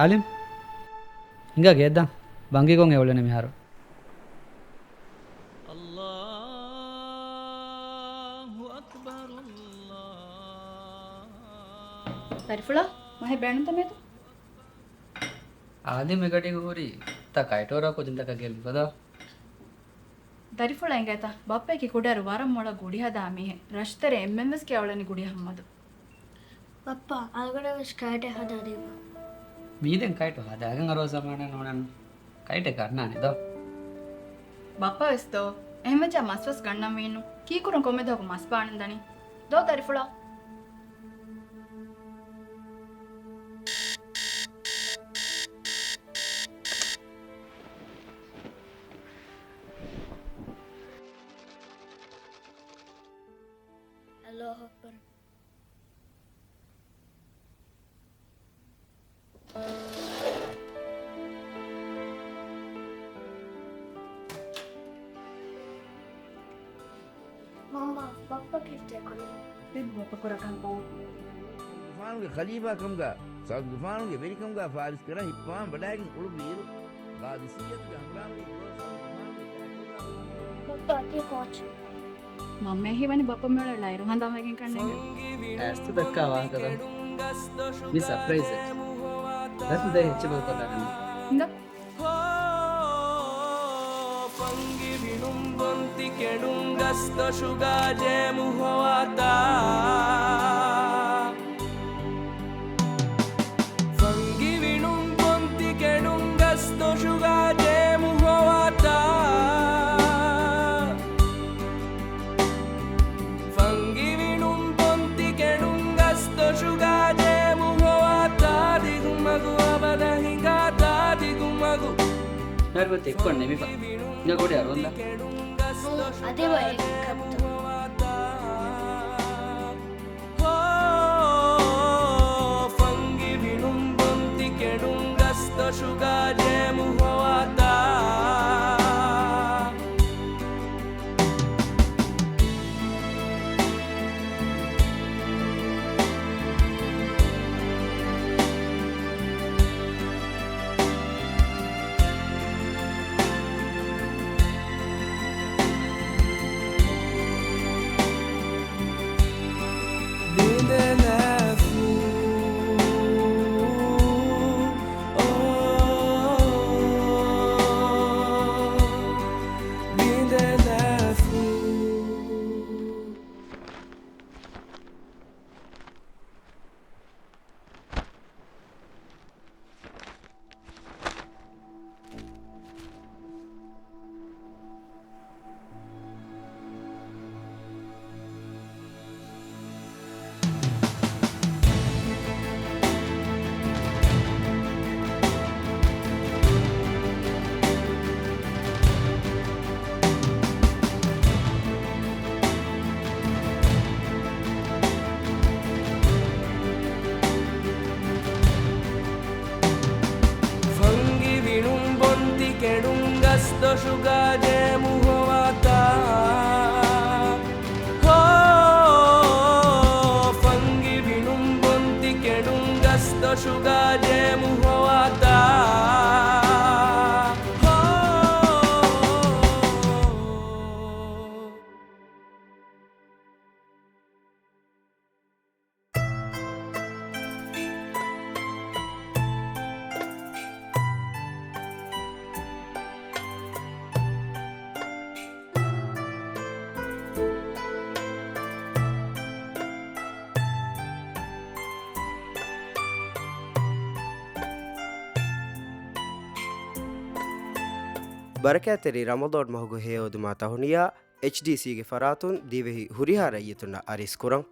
ಆಲಿಮ್ ಹಿಂಗಾಗಿ ಎದ್ದ ಬಂಗಿಗೊಂಗೆ ಒಳ್ಳೆನೆ ಮಿಹಾರು Tarifula, mahe brand tame tu. Alim ಎಗಟಿಗೆ ಊರಿ ತ ಕೈಟೋರ ಕುದಿಂತಕ ಗೆಲ್ ಬದ Tarifula enga ta. Bappe ki kudaru varam mola gudi hada amihe. Rashtere MMS ke awalani gudi hammadu. Papa, algada was kite hada deva. මීදෙන් කයිට හදාගෙන අරව සමාන නොනන් කයිට ගන්නානේ දෝ Bappa esto. Ehme cha maswas gannam veenu. Ki kurun komme doku mas baanandani. Do Tarifula. Allah Akbar. Mama, Papa kita kalau Bib bappa kurakan ko. ෆානුගේ ඛලීෆා කම්ගා සෞද් ෆානුගේ වෙරිකම්ගා Faris කරා හිප්පාන් බඩාගෙන උළු බීරු බාදිසියත් ගම්රාමි Papa dia coach. Mamme hi wani bappa mela lairu handa megen kanne. ඇස්තු දක්කා වාංකද මේ surprise එක දැන් දෙයි හෙච්ච බව කරගන්න Inda. Fangi vinum bonti kedum gasto shuga jemu hoata Fangi vinum bonti kedum gasto shuga jemu hoata Fangi vinum bonti kedum gasto shuga jemu hoata digumagu abada hingata digumagu නර්වත එක්කොන්නේ මිපා ඉන්න කොට අරවන්දා Ade baik kapta. Fangi vinum bonti kedum gasto shuga jemu hoata gasto shuga jemu hoata Fangi vinum bonti kedum gasto shuga jemu hoata ಬರಕಾತೆರಿ ರಮದೋಡ್ ಮಹುಗು ಹೇಯೋದು ಮಾತಾ ಹುನಿಯಾ HDC ಗೆ ಫರಾತುನ್ ದಿವೆಹಿ ಹುರಿಹಾರ ಯತುನ ಅರಿಸ್ ಕುರಂ